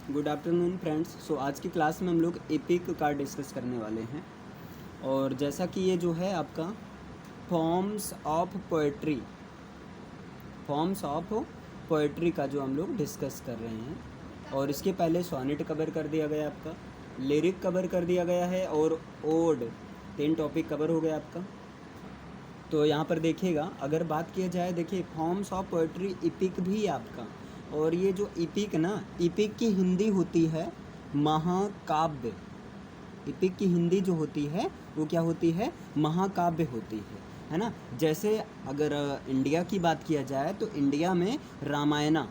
Good afternoon friends. आज की class में हम लोग एपिक का डिस्कस करने वाले हैं। और जैसा कि ये जो है आपका फॉर्म्स ऑफ पोएट्री का जो हम लोग डिस्कस कर रहे हैं। और इसके पहले सोनेट कवर कर दिया गया आपका, लिरिक कवर कर दिया गया है और ओड 10 टॉपिक कवर हो गया आपका। तो यहाँ पर देखिएगा, अगर बात किया जाए, देखिए फॉर्म्स ऑफ पोएट्री इपिक भी है आपका। और ये जो इपिक ना, इपिक की हिंदी होती है महाकाव्य। इपिक की हिंदी जो होती है वो क्या होती है? महाकाव्य होती है ना। जैसे अगर इंडिया की बात किया जाए तो इंडिया में रामायणा,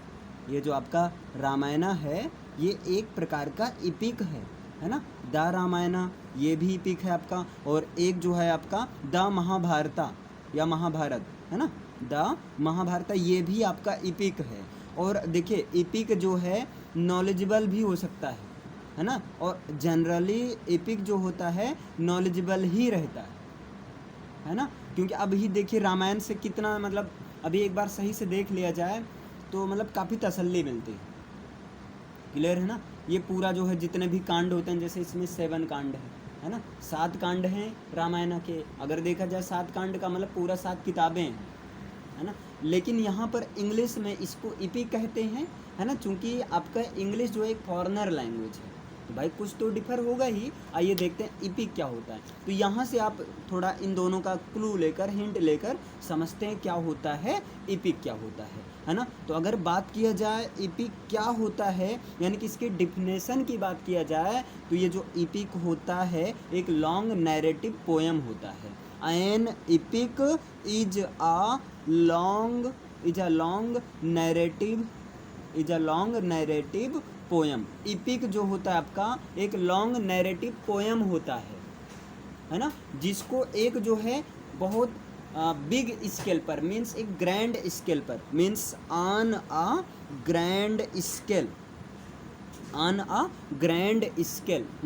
ये जो आपका रामायणा है ये एक प्रकार का इपिक है ना। द रामायणा ये भी इपिक है आपका। और एक जो है आपका द महाभारता या महाभारत है ना, द महाभारत ये भी आपका इपिक है। और देखिए इपिक जो है नॉलेजेबल भी हो सकता है ना। और जनरली एपिक जो होता है नॉलेजेबल ही रहता है ना। क्योंकि अभी देखिए रामायण से कितना, मतलब अभी एक बार सही से देख लिया जाए तो मतलब काफ़ी तसल्ली मिलती है। क्लियर है ना। ये पूरा जो है जितने भी कांड होते हैं, जैसे इसमें 7 कांड है ना, 7 कांड हैं रामायण के। अगर देखा जाए 7 कांड का मतलब पूरा 7 किताबें हैं, है ना। लेकिन यहाँ पर इंग्लिश में इसको इपिक कहते हैं, है ना। चूँकि आपका इंग्लिश जो एक फॉरेनर लैंग्वेज है तो भाई कुछ तो डिफर होगा ही। आइए देखते हैं इपिक क्या होता है। तो यहाँ से आप थोड़ा इन दोनों का क्लू लेकर, हिंट लेकर समझते हैं क्या होता है, इपिक क्या होता है ना। तो अगर बात किया जाए इपिक क्या होता है, यानी कि इसके डिफिनेशन की बात किया जाए, तो ये जो इपिक होता है एक लॉन्ग नैरेटिव पोएम होता है। An epic is a long narrative poem. Epic जो होता है आपका एक लॉन्ग नैरेटिव पोएम होता है ना, जिसको एक जो है बहुत बिग स्केल पर, मीन्स एक ग्रैंड स्केल पर, means on a grand scale,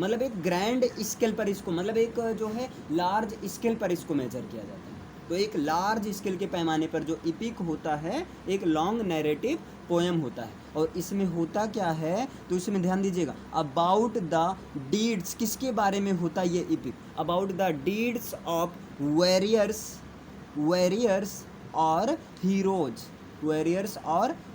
मतलब एक ग्रैंड स्केल पर इसको, मतलब एक जो है लार्ज स्केल पर इसको मेजर किया जाता है। तो एक लार्ज स्केल के पैमाने पर जो इपिक होता है एक लॉन्ग नैरेटिव पोएम होता है। और इसमें होता क्या है, तो इसमें ध्यान दीजिएगा, अबाउट द डीड्स, किसके बारे में होता है ये EPIC? About the deeds of warriors और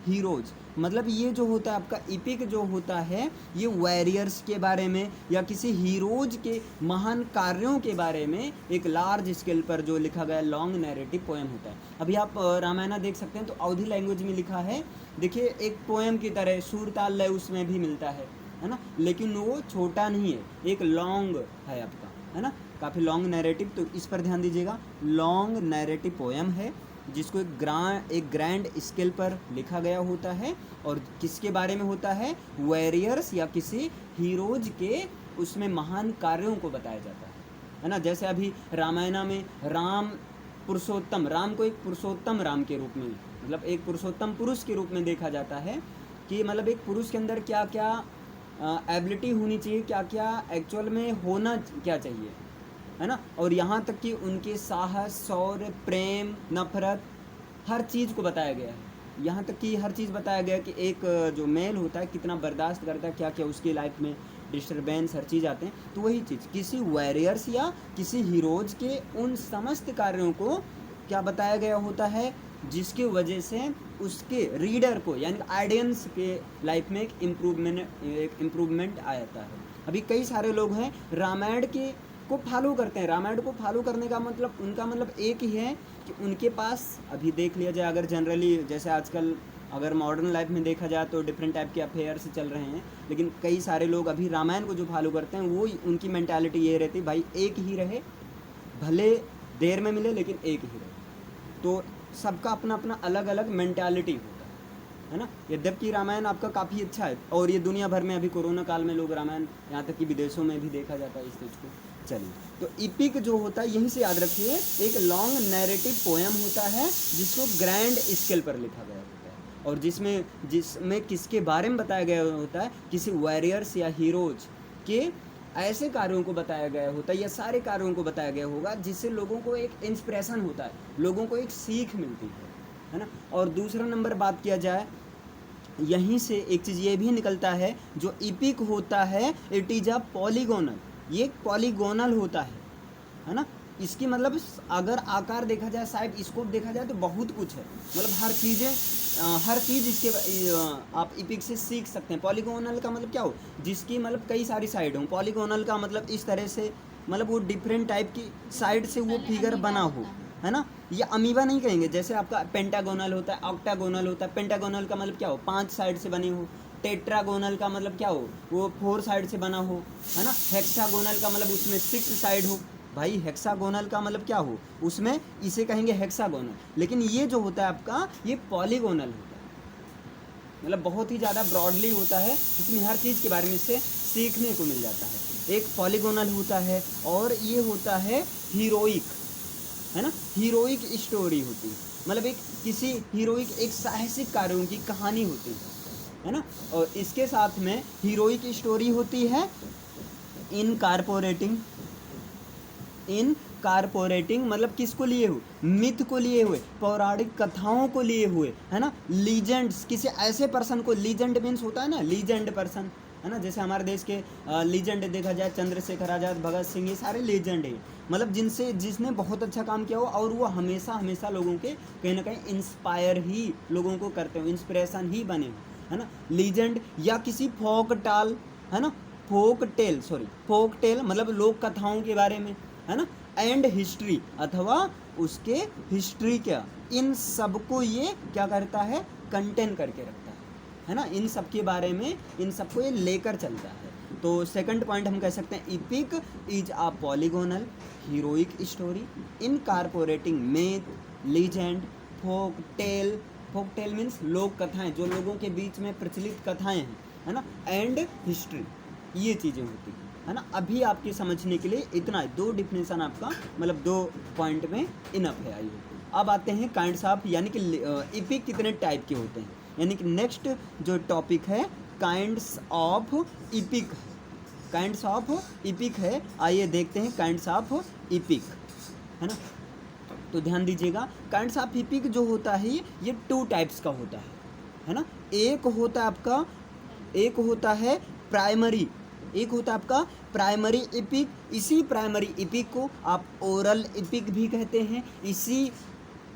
हीरोज। मतलब ये जो होता है आपका इपिक जो होता है ये वॉरियर्स के बारे में या किसी हीरोज के महान कार्यों के बारे में एक लार्ज स्केल पर जो लिखा गया लॉन्ग नैरेटिव पोएम होता है। अभी आप रामायण देख सकते हैं तो अवधी लैंग्वेज में लिखा है। देखिए एक पोएम की तरह सुर ताल लय उसमें भी मिलता है ना, लेकिन वो छोटा नहीं है, एक लॉन्ग है आपका, है ना, काफ़ी लॉन्ग नैरेटिव। तो इस पर ध्यान दीजिएगा, लॉन्ग नैरेटिव पोएम है जिसको एक ग्रैंड स्केल पर लिखा गया होता है। और किसके बारे में होता है? वॉरियर्स या किसी हीरोज के उसमें महान कार्यों को बताया जाता है ना। जैसे अभी रामायण में राम पुरुषोत्तम, राम को एक पुरुषोत्तम राम के रूप में, मतलब एक पुरुषोत्तम पुरुष के रूप में देखा जाता है कि मतलब एक पुरुष के अंदर क्या क्या एबिलिटी होनी चाहिए, क्या क्या एक्चुअल में होना क्या चाहिए, है ना। और यहाँ तक कि उनके साहस, शौर्य, प्रेम, नफरत, हर चीज़ को बताया गया है। यहाँ तक कि हर चीज़ बताया गया कि एक जो मेल होता है कितना बर्दाश्त करता है, क्या क्या उसकी लाइफ में डिस्टर्बेंस, हर चीज़ आते हैं। तो वही चीज़ किसी वॉरियर्स या किसी हीरोज के उन समस्त कार्यों को क्या बताया गया होता है, जिसकी वजह से उसके रीडर को यानी ऑडियंस के लाइफ में एक इम्प्रूवमेंट आ जाता है। अभी कई सारे लोग हैं रामायण को फॉलो करते हैं। रामायण को फॉलो करने का मतलब उनका मतलब एक ही है कि उनके पास, अभी देख लिया जाए अगर जनरली, जैसे आजकल अगर मॉडर्न लाइफ में देखा जाए तो डिफरेंट टाइप के अफेयर्स चल रहे हैं, लेकिन कई सारे लोग अभी रामायण को जो फॉलो करते हैं वो उनकी मेंटालिटी ये रहती है, भाई एक ही रहे, भले देर में मिले लेकिन एक ही रहे। तो सबका अपना अपना अलग अलग मेंटालिटी होता है ना। यद्यपि रामायण आपका काफ़ी अच्छा है और ये दुनिया भर में अभी कोरोना काल में लोग रामायण, यहाँ तक कि विदेशों में भी देखा जाता है इस चीज़ को। चलिए, तो इपिक जो होता है यहीं से याद रखिए, एक लॉन्ग नैरेटिव पोएम होता है जिसको ग्रैंड स्केल पर लिखा गया होता है और जिसमें किसके बारे में बताया गया होता है, किसी वॉरियर्स या हीरोज के ऐसे कार्यों को बताया गया होता है या सारे कार्यों को बताया गया होगा जिससे लोगों को एक इंस्पिरेशन होता है, लोगों को एक सीख मिलती है ना। और दूसरा नंबर बात किया जाए यहीं से एक चीज़ ये भी निकलता है, जो इपिक होता है इट इज़ अ पॉलीगोनल, ये पॉलीगोनल होता है ना। इसकी मतलब अगर आकार देखा जाए, साइड स्कोप देखा जाए तो बहुत कुछ है, मतलब हर चीज़ इसके आप इपिक से सीख सकते हैं। पॉलीगोनल का मतलब क्या हो, जिसकी मतलब कई सारी साइड हो। पॉलीगोनल का मतलब इस तरह से, मतलब वो डिफरेंट टाइप की साइड से वो फिगर बना हो, है ना। ये अमीबा नहीं कहेंगे, जैसे आपका पेंटागोनल होता है, ऑक्टागोनल होता है। पेंटागोनल का मतलब क्या हो, 5 साइड से बनी हो। टेट्रागोनल का मतलब क्या हो, वो 4 साइड से बना हो, है ना। हेक्सागोनल का मतलब उसमें 6 साइड हो। भाई हेक्सागोनल का मतलब क्या हो, उसमें इसे कहेंगे हेक्सागोनल। लेकिन ये जो होता है आपका, ये पॉलीगोनल होता है, मतलब बहुत ही ज़्यादा ब्रॉडली होता है, इसमें हर चीज़ के बारे में इससे सीखने को मिल जाता है। एक पॉलीगोनल होता है, और ये होता है हीरोइक, है ना। हीरोइक स्टोरी होती है, मतलब एक किसी हीरोइक, एक साहसिक कार्यों की कहानी होती है ना। और इसके साथ में हीरोइक स्टोरी होती है इन कारपोरेटिंग, मतलब किसको लिए हुए, मिथ को लिए हुए, पौराणिक कथाओं को लिए हुए, है ना। लीजेंड्स, किसी ऐसे पर्सन को, लीजेंड मीन्स होता है ना, लीजेंड पर्सन, है ना। जैसे हमारे देश के लीजेंड देखा जाए, चंद्रशेखर आज़ाद, भगत सिंह, ये सारे लीजेंड हैं, मतलब जिसने बहुत अच्छा काम किया हो, और वो हमेशा हमेशा लोगों के कहीं ना कहीं इंस्पायर ही लोगों को करते हो, इंस्पिरेशन ही बने हो, है ना। लीजेंड या किसी फोक टाल, है ना, फोक टेल मतलब लोक कथाओं के बारे में, है ना। एंड हिस्ट्री, अथवा उसके हिस्ट्री, क्या इन सबको ये क्या करता है, कंटेन करके रखता है ना। इन सब के बारे में, इन सबको ये लेकर चलता है। तो सेकंड पॉइंट हम कह सकते हैं, epic is a polygonal heroic story incorporating myth, legend, folk tale means लोक कथाएं, जो लोगों के बीच में प्रचलित कथाएं हैं, है ना। एंड हिस्ट्री, ये चीज़ें होती है ना। अभी आपके समझने के लिए इतना है, 2 डिफिनेशन आपका, मतलब 2 पॉइंट में इनफ है। आइए अब आते हैं काइंड्स ऑफ, यानी कि इपिक कितने टाइप के होते हैं, यानी कि नेक्स्ट जो टॉपिक है काइंड्स ऑफ इपिक, है। आइए देखते हैं काइंड्स ऑफ इपिक, है ना। तो ध्यान दीजिएगा, काइंड्स ऑफ इपिक जो होता है ये 2 टाइप्स का होता है ना। एक होता है प्राइमरी, प्राइमरी इपिक। इसी प्राइमरी इपिक को आप ओरल इपिक भी कहते हैं। इसी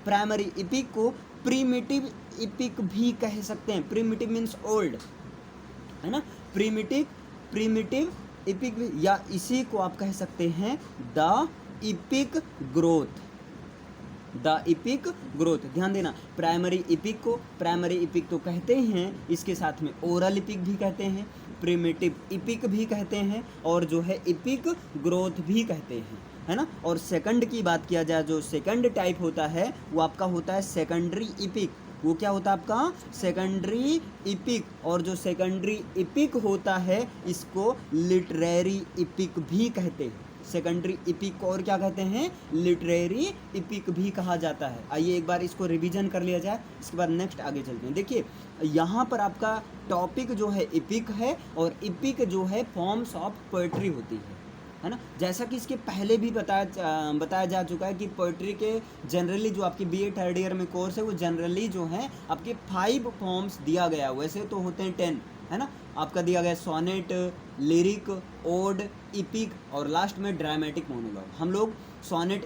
प्राइमरी इपिक को प्रीमिटिव इपिक भी कह सकते हैं। प्रीमिटिव मीन्स ओल्ड, है ना। प्रीमिटिव इपिक भी, या इसी को आप कह सकते हैं द इपिक ग्रोथ। ध्यान देना, प्राइमरी इपिक तो कहते हैं, इसके साथ में ओरल इपिक भी कहते हैं, प्रिमिटिव इपिक भी कहते हैं, और जो है इपिक ग्रोथ भी कहते हैं, है ना। और सेकंड की बात किया जाए, जो सेकंड टाइप होता है वो आपका होता है सेकेंडरी इपिक। वो क्या होता है आपका, सेकेंडरी इपिक। और जो सेकेंडरी इपिक होता है इसको लिटरेरी इपिक भी कहते हैं। सेकेंडरी इपिक को और क्या कहते हैं, लिटरेरी इपिक भी कहा जाता है। आइए एक बार इसको रिवीजन कर लिया जाए, इसके बाद नेक्स्ट आगे चलते हैं। देखिए यहाँ पर आपका टॉपिक जो है इपिक है, और इपिक जो है फॉर्म्स ऑफ पोएट्री होती है ना। जैसा कि इसके पहले भी बताया जा चुका है कि पोएट्री के जनरली जो आपकी बीए थर्ड ईयर में कोर्स है, वो जनरली जो है आपके 5 फॉर्म्स दिया गया, वैसे तो होते हैं 10, है ना। आपका दिया गया सोनेट, लिरिक, ओड, इपिक, और लास्ट में ड्रामेटिक मोनोलॉग। हम लोग सोनेट,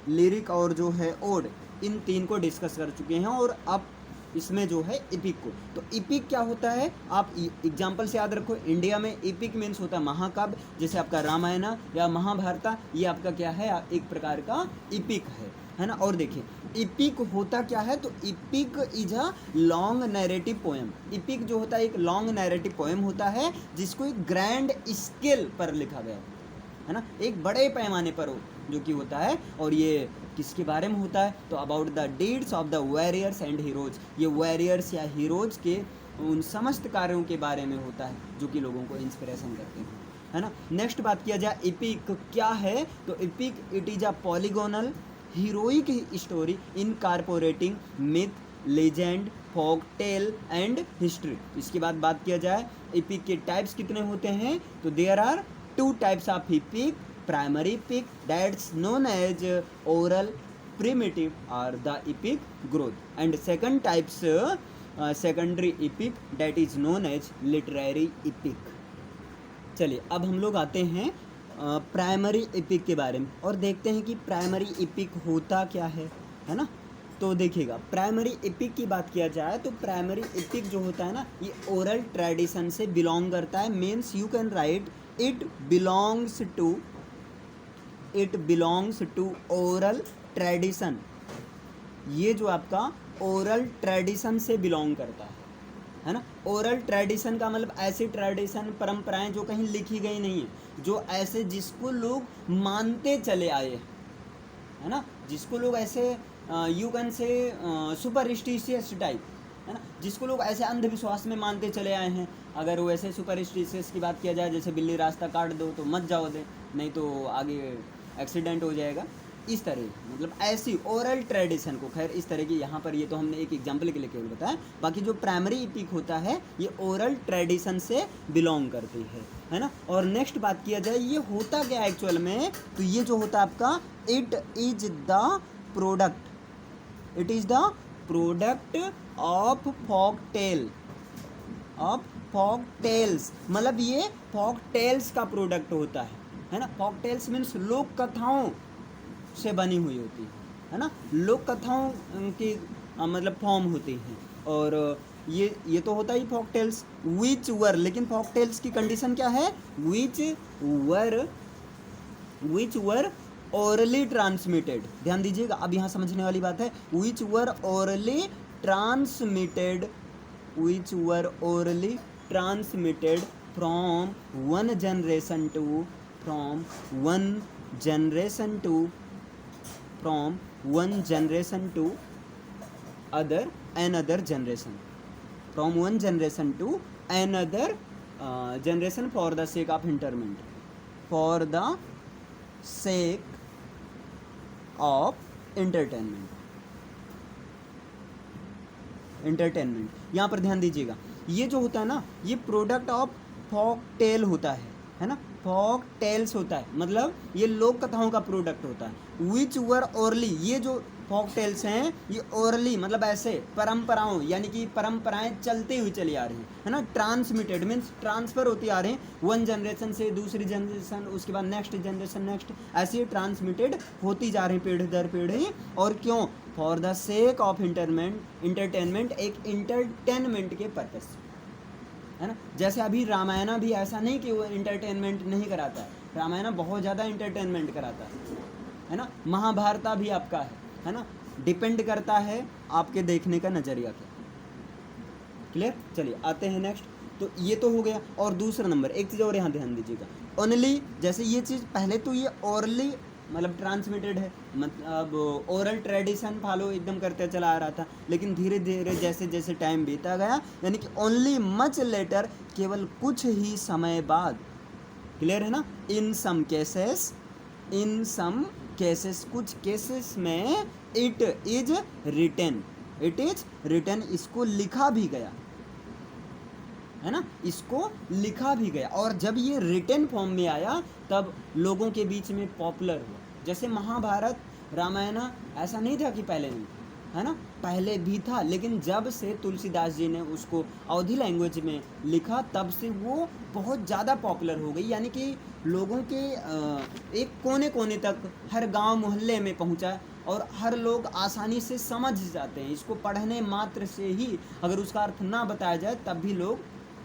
लिरिक और जो है ओड, इन 3 को डिस्कस कर चुके हैं, और अब इसमें जो है इपिक को। तो इपिक क्या होता है, आप एग्जाम्पल से याद रखो। इंडिया में इपिक मीन्स होता है महाकाव्य, जैसे आपका रामायण या महाभारत, ये आपका क्या है, एक प्रकार का इपिक है ना। और देखिए इपिक होता क्या है, तो EPIC is a long narrative poem. Epic जो होता है एक लॉन्ग नैरेटिव पोएम होता है, जिसको एक ग्रैंड स्केल पर लिखा गया है ना, एक बड़े पैमाने पर जो कि होता है। और ये किसके बारे में होता है, तो about the deeds of the warriors and heroes. ये वॉरियर्स या हीरोज के उन समस्त कार्यों के बारे में होता है, जो कि लोगों को इंस्पिरेशन करते हैं, है ना। नेक्स्ट बात किया जाए इपिक क्या है, तो epic it is a polygonal heroic story incorporating myth, legend, folk tale and history. इसके बाद बात किया जाए इपिक के टाइप्स कितने होते हैं, तो there are 2 types of epic. Primary epic that's known as oral primitive or the epic growth. And second types secondary epic, that is known as literary epic. चलिए अब हम लोग आते हैं प्राइमरी एपिक के बारे में और देखते हैं कि प्राइमरी एपिक होता क्या है ना। तो देखिएगा, प्राइमरी एपिक की बात किया जाए तो प्राइमरी एपिक जो होता है ना, ये ओरल ट्रेडिशन से बिलोंग करता है। Means you can write it belongs to oral tradition. ये जो आपका ओरल ट्रेडिशन से बिलोंग करता है ना। ओरल ट्रेडिशन का मतलब ऐसी ट्रेडिशन, परंपराएं जो कहीं लिखी गई नहीं है, जो ऐसे जिसको लोग मानते चले आए, है ना, जिसको लोग ऐसे you can say superstitious type, है ना, जिसको लोग ऐसे अंधविश्वास में मानते चले आए हैं। अगर वो ऐसे सुपरस्टिशियस की बात किया जाए, जैसे बिल्ली रास्ता काट दो तो मत जाओ दे, नहीं तो आगे एक्सीडेंट हो जाएगा, इस तरह मतलब ऐसी ओरल ट्रेडिशन को, खैर इस तरह की यहाँ पर ये तो हमने एक एग्जाम्पल के लिए केवल बताया। बाकी जो प्राइमरी एपिक होता है ये ओरल ट्रेडिशन से बिलोंग करती है ना। और नेक्स्ट बात किया जाए ये होता क्या एक्चुअल में, तो ये जो होता है आपका it is the product of folk tales, मतलब ये फोक टेल्स का प्रोडक्ट होता है ना। फोक टेल्स मीन्स लोक कथाओं से बनी हुई होती है ना, लोक कथाओं की मतलब फॉर्म होती हैं। और ये तो होता ही फोक टेल्स विच वर, लेकिन फोक टेल्स की कंडीशन क्या है, विच वर ओरली ट्रांसमिटेड। ध्यान दीजिएगा, अब यहाँ समझने वाली बात है, which were orally transmitted from one generation to another generation for the sake of entertainment। यहाँ पर ध्यान दीजिएगा, ये जो होता है ना, ये प्रोडक्ट ऑफ फोक टेल होता है ना, फोक टेल्स होता है, मतलब ये लोक कथाओं का प्रोडक्ट होता है। विच वर ओरली, ये जो फोक टेल्स हैं ये ओरली मतलब ऐसे परंपराओं, यानी कि परंपराएं चलती हुई चली आ रही है ना। ट्रांसमिटेड मीन्स ट्रांसफ़र होती आ रही हैं, वन जनरेशन से दूसरी जनरेशन, उसके बाद नेक्स्ट जनरेशन, नेक्स्ट, ऐसे ट्रांसमिटेड होती जा रही पीढ़ी दर पीढ़ी। और क्यों, for the sake of entertainment, एक इंटरटेनमेंट के पर्पस, है ना। जैसे अभी रामायण भी ऐसा नहीं कि वो इंटरटेनमेंट नहीं कराता है, रामायण बहुत ज़्यादा इंटरटेनमेंट कराता है ना। महाभारत भी आपका है ना, डिपेंड करता है आपके देखने का नज़रिया क्या। क्लियर, चलिए आते हैं नेक्स्ट। तो ये तो हो गया। और दूसरा नंबर एक चीज़ और यहाँ ध्यान दीजिएगा, ओनली, जैसे ये चीज़ पहले तो ये ओरली मतलब ट्रांसमिटेड है, मतलब ओरल ट्रेडिशन फॉलो एकदम करते चला आ रहा था, लेकिन धीरे धीरे जैसे जैसे टाइम बीता गया, यानी कि ओनली मच लेटर, केवल कुछ ही समय बाद, क्लियर है ना, इन सम केसेस कुछ केसेस में इट इज रिटन, इसको लिखा भी गया, है ना, इसको लिखा भी गया। और जब ये रिटन फॉर्म में आया तब लोगों के बीच में पॉपुलर हुआ। जैसे महाभारत रामायण ऐसा नहीं था कि पहले नहीं, है ना, पहले भी था, लेकिन जब से तुलसीदास जी ने उसको अवधी लैंग्वेज में लिखा तब से वो बहुत ज़्यादा पॉपुलर हो गई, यानी कि लोगों के एक कोने कोने तक, हर गांव मोहल्ले में पहुंचा और हर लोग आसानी से समझ जाते हैं इसको। पढ़ने मात्र से ही अगर उसका अर्थ ना बताया जाए तब भी लोग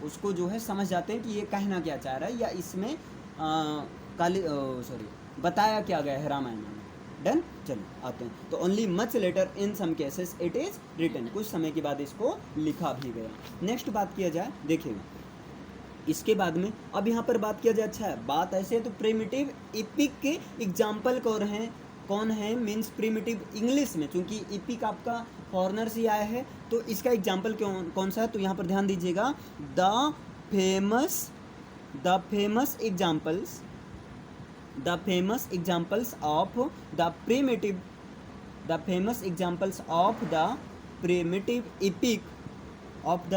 उसको जो है समझ जाते हैं कि ये कहना क्या चाह रहा है, या इसमें बताया क्या गया है रामायण में। डन, चलो आते हैं। तो only much later in some cases it is written, कुछ समय के बाद इसको लिखा भी गया। नेक्स्ट बात किया जाए, देखिएगा इसके बाद में अब यहाँ पर बात किया जाए, अच्छा बात ऐसे है तो प्रिमिटिव एपिक के एग्जाम्पल कौन है मीन्स प्रिमिटिव इंग्लिश में, चूँकि एपिक आपका फॉरनर से आया है तो इसका एग्जाम्पल कौन सा है, तो यहाँ पर ध्यान दीजिएगा, the famous examples of the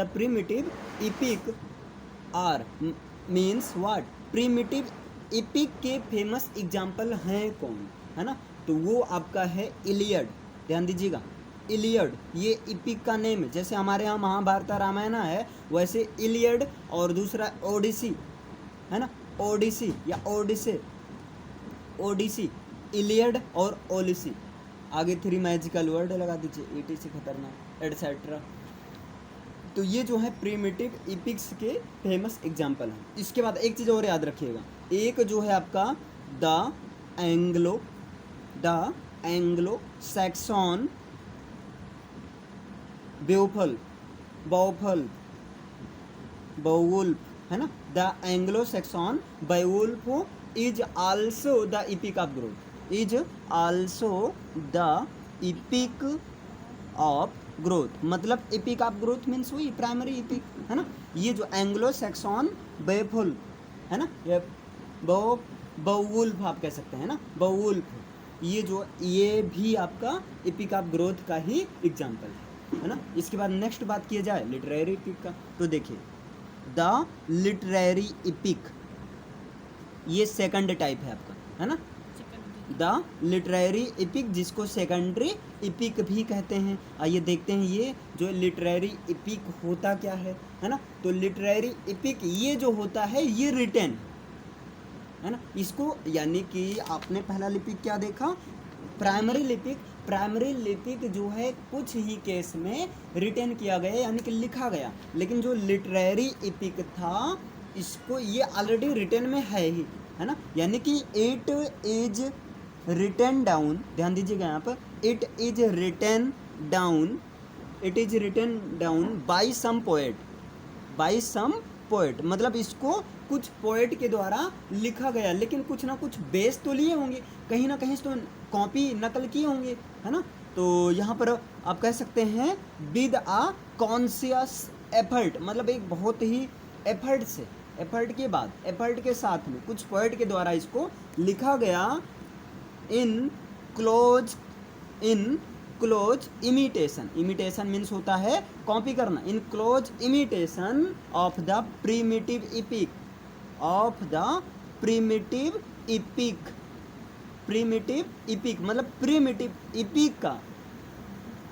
primitive epic are means what, primitive epic के फेमस एग्जाम्पल हैं कौन, है ना। तो वो आपका है इलियड। ध्यान दीजिएगा, इलियड ये इपिक का नेम है। जैसे हमारे यहाँ महाभारत रामायण है, वैसे इलियड और दूसरा ओडिसी है ना, ओडिसी या ओडिसे, ओडिसी, इलियड और ओलिसी। आगे 3 मैजिकल वर्ड लगा दीजिए, ईटी से खतरनाक एटसेट्रा। तो ये जो है प्रीमिटिव इपिक्स के फेमस एग्जाम्पल हैं। इसके बाद एक चीज़ और याद रखिएगा, एक जो है आपका द एंग्लो सैक्सन बेवुल्फ है ना, the Anglo Saxon Beowulf is also the EPIC of growth, is also the EPIC of growth. मतलब इपिक ऑफ ग्रोथ मीन्स वही प्राइमरी इपिक है ना। ये जो एंग्लो सैक्सन बेवुल्फ है ना, ये बेवुल्फ आप कह सकते हैं ना, बेवुल्फ, ये भी आपका इपिक ऑफ ग्रोथ का ही एग्जाम्पल है ना। इसके बाद नेक्स्ट बात किया जाए लिटरेरी इपिक का, तो देखिए द लिटरेरी इपिक ये सेकंड टाइप है आपका, है ना, द लिटरेरी इपिक, जिसको सेकेंडरी इपिक भी कहते हैं। आइए देखते हैं ये जो लिटरेरी इपिक होता क्या है ना। तो लिटरेरी इपिक ये जो होता है ये रिटन है ना, इसको यानी कि आपने पहला लिपिक क्या देखा, प्राइमरी लिपिक। प्राइमरी लिपिक जो है कुछ ही केस में रिटन किया गया यानी कि लिखा गया, लेकिन जो लिटरेरी इपिक था इसको ये ऑलरेडी रिटन में है ही, है ना, यानी कि इट इज रिटन डाउन। ध्यान दीजिएगा यहाँ पर, it is written down by some poet, मतलब इसको कुछ पोएट के द्वारा लिखा गया, लेकिन कुछ ना कुछ बेस तो लिए होंगे, कहीं ना कहीं तो कॉपी नकल किए होंगे, है ना। तो यहाँ पर आप कह सकते हैं विद आ कॉन्शियस एफर्ट, मतलब एक बहुत ही एफर्ट के साथ में कुछ पोएट के द्वारा इसको लिखा गया इन क्लोज इमिटेशन मीन्स होता है कॉपी करना, in close imitation of the primitive epic मतलब प्रीमिटिव इपिक का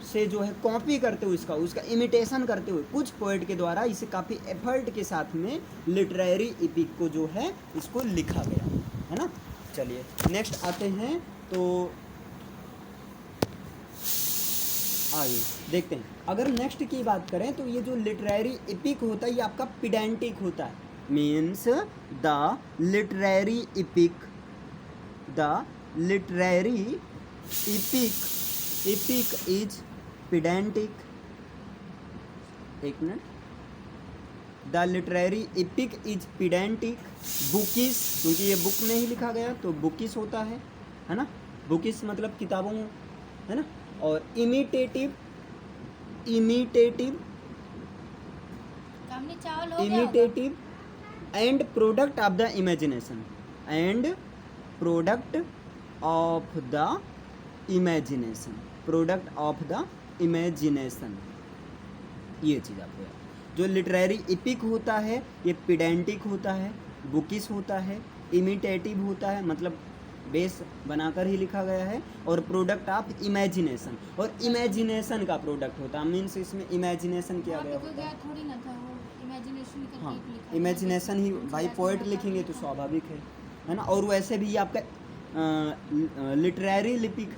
से जो है कॉपी करते हुए उसका इमिटेशन करते हुए कुछ पोएट के द्वारा इसे काफ़ी एफर्ट के साथ में लिटरेरी इपिक को जो है इसको लिखा गया, है ना। चलिए नेक्स्ट आते हैं, तो आइए देखते हैं। अगर नेक्स्ट की बात करें तो ये जो लिटरेरी इपिक होता है ये आपका पिडेंटिक होता है, means the literary epic is pedantic. एक minute, the literary epic is pedantic, bookish, क्योंकि ये बुक में ही लिखा गया तो बुकिश होता है ना, बुकिश मतलब किताबों, है ना। और imitative and product of the imagination, ये चीज़ आपको याद। जो लिटरेरी इपिक होता है ये पिडेंटिक होता है, बुकिश होता है, इमिटेटिव होता है मतलब बेस बनाकर ही लिखा गया है, और प्रोडक्ट ऑफ इमेजिनेशन, और इमेजिनेशन का प्रोडक्ट होता है, मीन्स इसमें इमेजिनेशन किया गया होता है। हाँ, इमेजिनेशन ही भाई पोएट लिखेंगे तो स्वाभाविक है ना। और वैसे भी आपका लिटरेरी लिपिक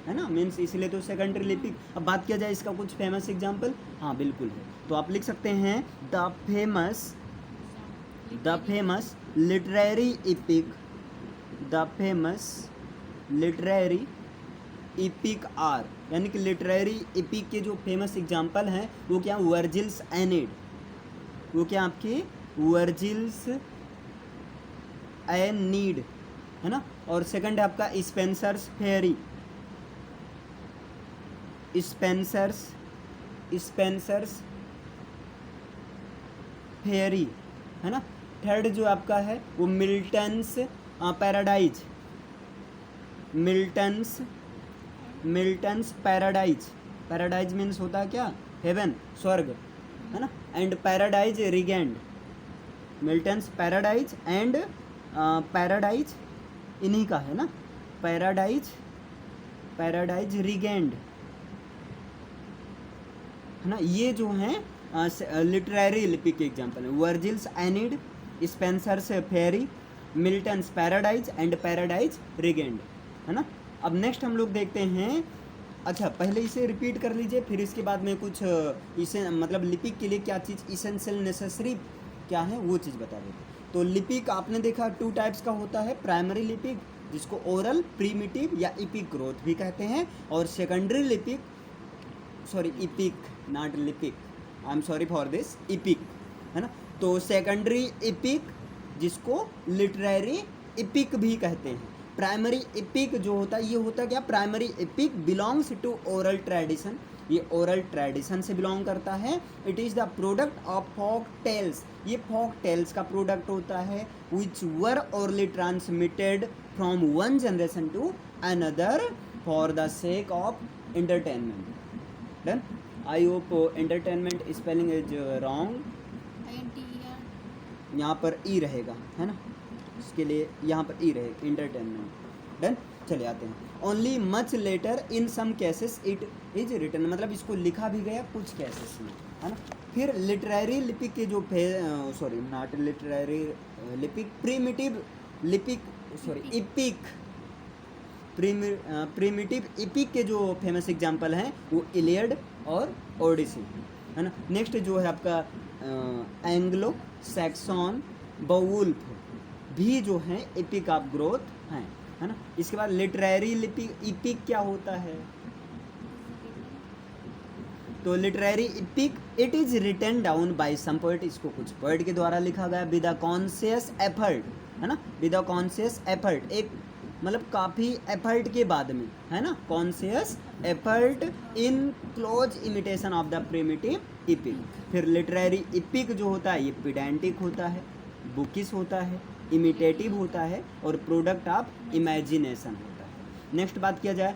है ना, मीन्स इसलिए तो सेकेंडरी लिपिक। अब बात किया जाए इसका कुछ फेमस एग्जाम्पल, हाँ बिल्कुल है, तो आप लिख सकते हैं the famous literary epic are, यानी कि लिटरेरी इपिक के जो फेमस एग्जाम्पल हैं वो क्या, वर्जिल्स एनीड, वो क्या आपके वर्जिल्स एनीड है ना। और सेकंड है आपका स्पेंसर्स फेयरी है ना। थर्ड जो आपका है वो मिल्टन्स पैराडाइज मीन्स होता है क्या, हेवन, स्वर्ग, है ना। And Paradise regained, Milton's Paradise and paradise इन्हीं का है ना, पैराडाइज पैराडाइज रिगेंड, है ना। ये जो हैं लिटरेरी लिपिक के एग्जाम्पल हैं, Virgil's Aeneid, Spenser's Faerie, Milton's Paradise and Paradise Regained, है ना। अब नेक्स्ट हम लोग देखते हैं, अच्छा पहले इसे रिपीट कर लीजिए, फिर इसके बाद में कुछ इसे मतलब लिपिक के लिए क्या चीज़ इसेंशियल नेसेसरी क्या है वो चीज़ बता देते। तो लिपिक आपने देखा 2 टाइप्स का होता है, प्राइमरी लिपिक जिसको ओरल प्रीमिटिव या इपिक ग्रोथ भी कहते हैं, और सेकेंडरी लिपिक, सॉरी इपिक नॉट लिपिक, I am sorry for this, EPIC, है ना। तो सेकेंडरी इपिक जिसको लिटरेरी इपिक भी कहते हैं। प्राइमरी इपिक जो होता है, ये होता क्या, primary epic belongs to oral tradition, ये ओरल ट्रेडिशन से बिलोंग करता है। It is the product of folk tales, ये फोक टेल्स का प्रोडक्ट होता है, which were orally transmitted from one generation to another for the sake of entertainment. Done, I hope entertainment spelling is wrong, यहाँ पर ई रहेगा, है ना, इसके लिए यहाँ पर ई रहेगा, एंटरटेनमेंट। डन, चले आते हैं। Only much later in some cases it is written, मतलब इसको लिखा भी गया कुछ केसेस में, है ना। फिर लिटरेरी लिपिक के जो सॉरी नॉट लिटरेरी लिपिक, प्रीमिटिव लिपिक, सॉरी इपिक, प्रीमिटिव इपिक के जो फेमस एग्जाम्पल हैं वो इलियड और ओडिसी, है ना। नेक्स्ट जो है आपका एंग्लो सैक्सन बेवुल्फ भी जो है इपिक ऑफ ग्रोथ हैं, है ना। इसके बाद लिटरेरी लिपिक इपिक क्या होता है, तो literary epic it is written down by some poet, इसको कुछ पोएट के द्वारा लिखा गया विद अ कॉन्शियस एफर्ट, है ना, विद अ कॉन्शियस एफर्ट, एक मतलब काफ़ी एफर्ट के बाद में, है ना, conscious effort in close imitation of the primitive EPIC. फिर लिटरेरी इपिक जो होता है ये पिडेंटिक होता है, बुकिश होता है, इमिटेटिव होता है और प्रोडक्ट ऑफ इमेजिनेशन होता है। नेक्स्ट बात किया जाए,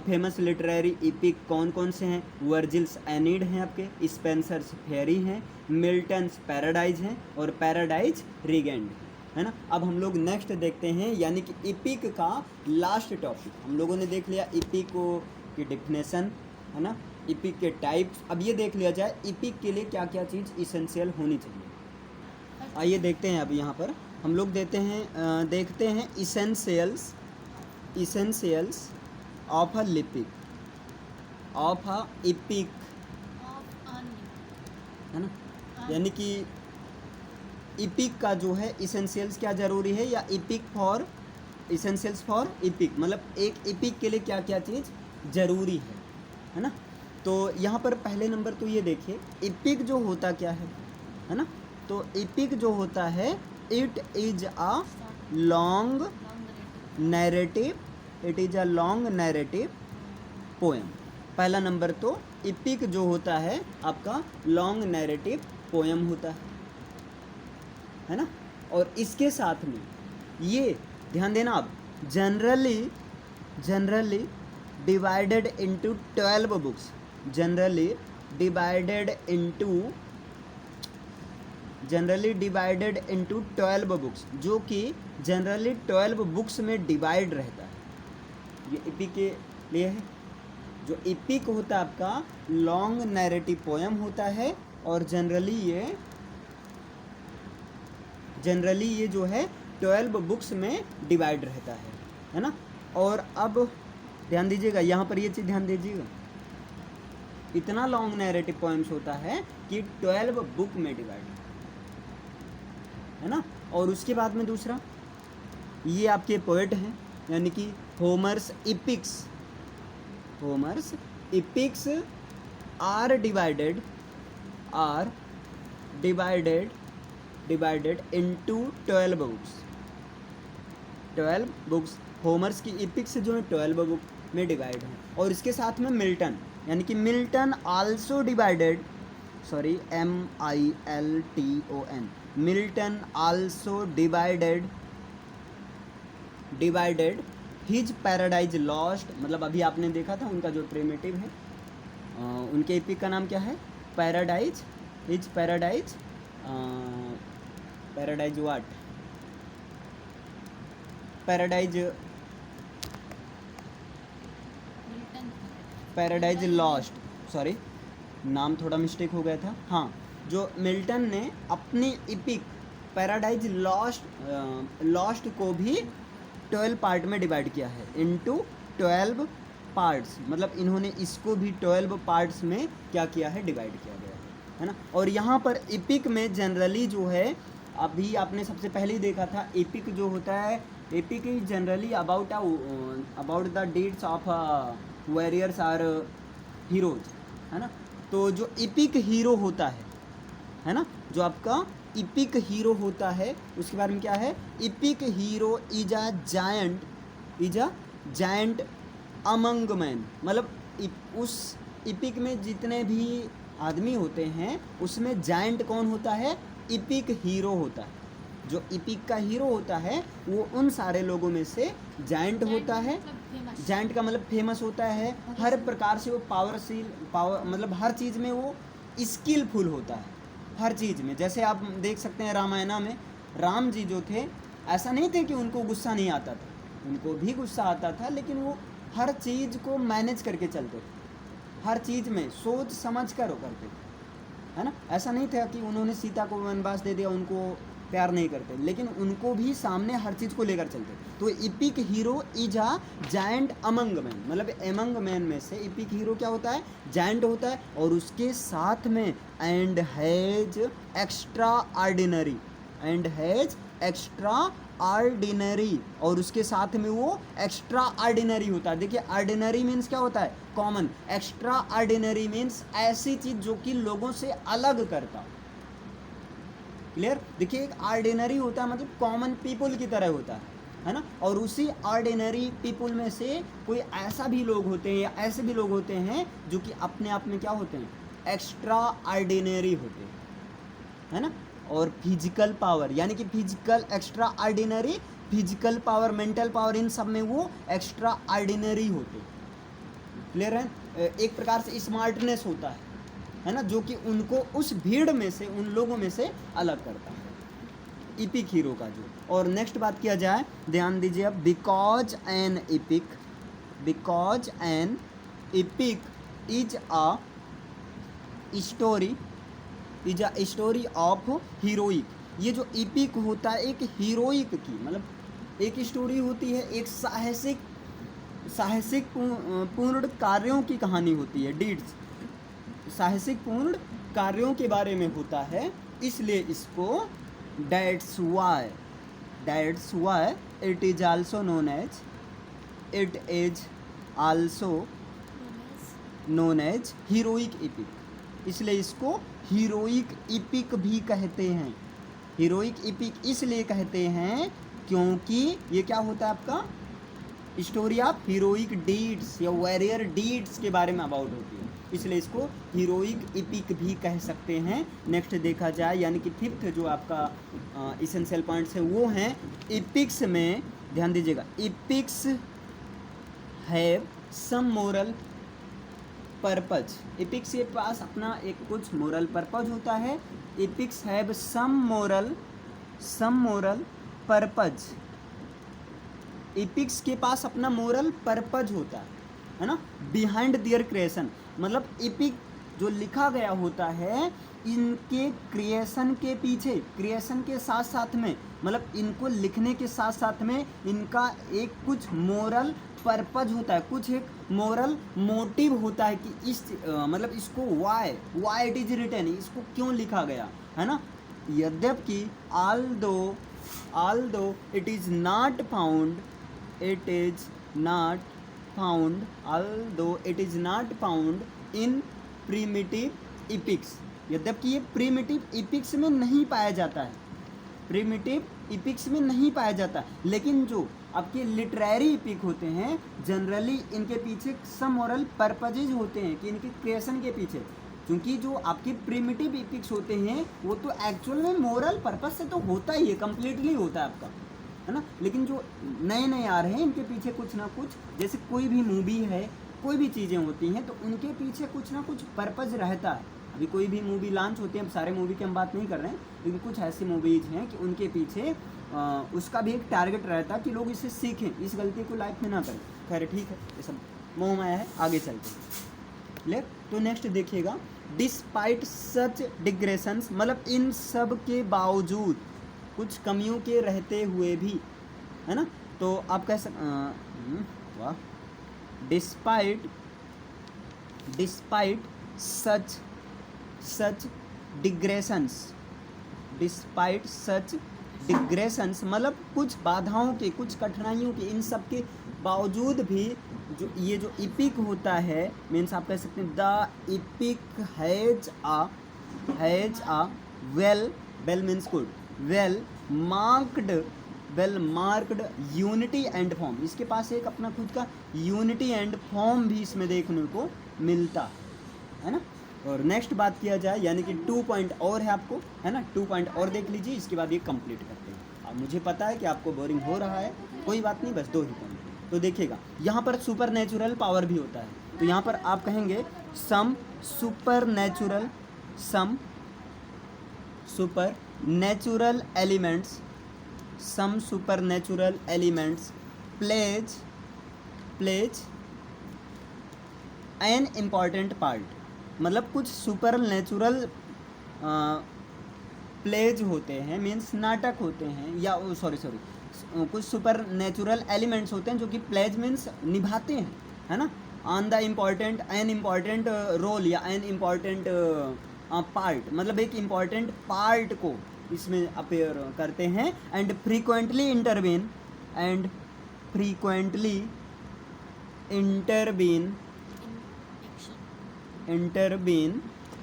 फेमस लिटरेरी इपिक कौन कौन से हैं, वर्जिल्स एनिड हैं आपके, स्पेंसर्स फेरी हैं, मिल्टन्स पैराडाइज हैं और पैराडाइज रिगेंड, है ना। अब हम लोग नेक्स्ट देखते हैं, यानी कि इपिक का लास्ट टॉपिक हम लोगों ने देख लिया, इपिक की डिफिनेशन, है ना, इपिक के टाइप्स। अब ये देख लिया जाए इपिक के लिए क्या क्या चीज़ इसेंशियल होनी चाहिए। आइए देखते हैं, अब यहाँ पर हम लोग देखते हैं इसेंशियल्स ऑफ अ लिपिक, ऑफ अ इपिक, है ना, यानी कि इपिक का जो है इसेंशियल्स क्या ज़रूरी है, या EPIC for essentials for EPIC, मतलब एक इपिक के लिए क्या क्या चीज़ ज़रूरी है ना। तो यहाँ पर पहले नंबर तो ये देखिए इपिक जो होता क्या है ना। तो इपिक जो होता है it is a long narrative, it is a long narrative poem. पहला नंबर तो इपिक जो होता है आपका लॉन्ग नैरेटिव पोएम होता है ना। और इसके साथ में ये ध्यान देना आप, generally divided into 12 books, generally divided into 12 books, जो कि जनरली 12 बुक्स में डिवाइड रहता है। ये इपिक के लिए है। जो इपिक होता है आपका लॉन्ग नैरेटिव पोएम होता है, और जनरली ये जो है 12 बुक्स में डिवाइड रहता है ना। और अब ध्यान दीजिएगा, यहाँ पर ये चीज़ ध्यान दीजिएगा, इतना लॉन्ग नैरेटिव पोएम्स होता है कि 12 बुक में डिवाइड है ना। और उसके बाद में दूसरा, ये आपके पोएट हैं, यानी कि Homer's epics are divided into 12 books. Homer's की इपिक्स जो है 12 बुक में डिवाइड है। और इसके साथ में मिल्टन, यानी कि Milton also divided, sorry MILTON, Milton also divided his paradise lost, मतलब अभी आपने देखा था उनका जो प्रिमिटिव है, उनके एपिक का नाम क्या है, paradise, his paradise what, paradise lost, sorry नाम थोड़ा मिस्टेक हो गया था, हाँ, जो मिल्टन ने अपनी इपिक पैराडाइज लॉस्ट को भी 12 पार्ट में डिवाइड किया है, इनटू 12 पार्ट्स, मतलब इन्होंने इसको भी 12 पार्ट्स में क्या किया है, डिवाइड किया गया है ना। और यहाँ पर इपिक में जनरली जो है, अभी आपने सबसे पहले ही देखा था, एपिक जो होता है, epic is generally about the deeds of warriors or heroes, है ना। तो जो एपिक हीरो होता है ना, जो आपका इपिक हीरो होता है उसके बारे में क्या है, EPIC hero is a giant among man, मतलब उस इपिक में जितने भी आदमी होते हैं उसमें जायंट कौन होता है, इपिक हीरो होता है। जो इपिक का हीरो होता है वो उन सारे लोगों में से जायंट होता है। जायंट का मतलब फेमस होता है, हर प्रकार से वो पावर मतलब हर चीज़ में वो स्किलफुल होता है, हर चीज़ में। जैसे आप देख सकते हैं रामायण में राम जी जो थे, ऐसा नहीं थे कि उनको गुस्सा नहीं आता था, उनको भी गुस्सा आता था, लेकिन वो हर चीज़ को मैनेज करके चलते थे, हर चीज़ में सोच समझ कर करते थे, है ना। ऐसा नहीं था कि उन्होंने सीता को वनवास दे दिया, उनको प्यार नहीं करते, लेकिन उनको भी सामने हर चीज़ को लेकर चलते। तो EPIC hero is a giant among man, मतलब एमंग मैन में से इपिक हीरो क्या होता है, जायंट होता है। और उसके साथ में एंड हैज एक्स्ट्रा ऑर्डिनरी, और उसके साथ में वो एक्स्ट्रा ऑर्डिनरी होता है। देखिए ऑर्डिनरी मीन्स क्या होता है, कॉमन। एक्स्ट्रा ऑर्डिनरी मीन्स ऐसी चीज़ जो कि लोगों से अलग करता, क्लियर। देखिए एक ऑर्डिनरी होता है मतलब कॉमन पीपल की तरह होता है ना। और उसी ऑर्डिनरी पीपल में से कोई ऐसा भी लोग होते हैं या ऐसे भी लोग होते हैं जो कि अपने आप में क्या होते हैं, एक्स्ट्रा ऑर्डिनरी होते हैं, है ना। और फिजिकल पावर, यानी कि physical extraordinary, physical power, mental power, इन सब में वो एक्स्ट्रा ऑर्डिनरी होते हैं, क्लियर है। एक प्रकार से स्मार्टनेस होता है ना, जो कि उनको उस भीड़ में से, उन लोगों में से अलग करता है, इपिक हीरो का जो। और नेक्स्ट बात किया जाए, ध्यान दीजिए अब, because an epic is a story of heroic. ये जो इपिक होता है एक हीरोइक की, मतलब एक स्टोरी होती है, एक साहसिक पूर्ण कार्यों की कहानी होती है, डीड्स, साहसिक पूर्ण कार्यों के बारे में होता है, इसलिए इसको that's why it is also known as heroic epic. इसलिए इसको हीरोइक इपिक भी कहते हैं। हीरोइक इपिक इसलिए कहते हैं क्योंकि ये क्या होता है, आपका स्टोरी ऑफ हीरोइक डीड्स या वॉरियर डीड्स के बारे में अबाउट होती है, इसलिए इसको हीरोइक इपिक भी कह सकते हैं। नेक्स्ट देखा जाए, यानी कि फिफ्थ जो आपका इसेंशियल पॉइंट्स है वो हैं इपिक्स में, ध्यान दीजिएगा, epics have some moral purpose. Epics के पास अपना एक कुछ मोरल पर्पज होता है। Epics have some moral purpose. Epics के पास अपना मोरल पर्पज होता है ना, बिहाइंड देयर क्रिएशन। मतलब इपिक जो लिखा गया होता है इनके क्रिएशन के पीछे, क्रिएशन के साथ साथ में, मतलब इनको लिखने के साथ साथ में इनका एक कुछ मोरल पर्पज होता है, कुछ एक मोरल मोटिव होता है कि इस मतलब इसको वाई इट इज रिटन, इसको क्यों लिखा गया, है ना। यद्यपि although it is not found in primitive epics, यद्यपि ये प्रीमिटिव इपिक्स में नहीं पाया जाता है, प्रीमिटिव इपिक्स में नहीं पाया जाता, लेकिन जो आपके लिटरेरी इपिक होते हैं जनरली इनके पीछे सम मोरल पर्पजेज होते हैं कि इनके क्रिएशन के पीछे, क्योंकि जो आपके प्रीमिटिव इपिक्स होते हैं वो तो एक्चुअल में मोरल पर्पस से तो होता ही है, कम्प्लीटली होता है आपका, है ना। लेकिन जो नए नए आ रहे हैं इनके पीछे कुछ ना कुछ, जैसे कोई भी मूवी है, कोई भी चीज़ें होती हैं तो उनके पीछे कुछ ना कुछ पर्पज़ रहता है। अभी कोई भी मूवी लॉन्च होती है, अब सारे मूवी की हम बात नहीं कर रहे हैं, लेकिन कुछ ऐसी मूवीज़ हैं कि उनके पीछे उसका भी एक टारगेट रहता है कि लोग इसे सीखें, इस गलती को लाइफ में ना करें। खैर ठीक है, ये सब मोह माया है, आगे चलते हैं। क्लियर? तो नेक्स्ट देखिएगा, डिस्पाइट सच डिग्रेशंस, मतलब इन सब के बावजूद, कुछ कमियों के रहते हुए भी, है ना, तो आप कह वाह, डिस्पाइट सच डिग्रेशंस, डिस्पाइट सच डिग्रेशंस मतलब कुछ बाधाओं के, कुछ कठिनाइयों के, इन सब के बावजूद भी जो ये जो इपिक होता है, मीन्स आप कह सकते हैं the epic has a well means good, well marked unity and form, इसके पास एक अपना खुद का यूनिटी एंड फॉर्म भी इसमें देखने को मिलता है ना। और नेक्स्ट बात किया जाए, यानी कि 2 पॉइंट और है आपको, है ना, 2 पॉइंट और देख लीजिए, इसके बाद ये कंप्लीट करते हैं। अब मुझे पता है कि आपको बोरिंग हो रहा है, कोई बात नहीं, बस 2 ही पॉइंट। तो देखिएगा, यहाँ पर सुपर नेचुरल पावर भी होता है, तो यहाँ पर आप कहेंगे some supernatural elements plays an important part, मतलब कुछ सुपर नेचुरल प्लेज होते हैं, मीन्स नाटक होते हैं, या सॉरी कुछ सुपर नेचुरल एलिमेंट्स होते हैं जो कि प्लेज मीन्स निभाते हैं, है ना, on the an important role या एन इम्पॉर्टेंट पार्ट, मतलब एक इम्पॉर्टेंट पार्ट को इसमें अपेयर करते हैं, and frequently intervene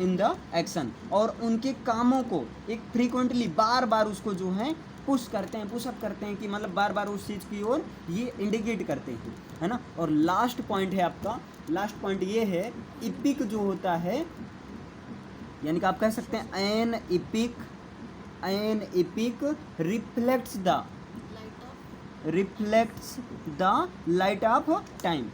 in the action, और उनके कामों को एक फ्रीक्वेंटली बार बार उसको जो है पुशअप करते हैं, कि मतलब बार बार उस चीज़ की ओर ये इंडिकेट करते हैं, है ना। और लास्ट पॉइंट है आपका, लास्ट पॉइंट ये है, इपिक जो होता है, यानी कि आप कह सकते हैं an epic reflects the light of time,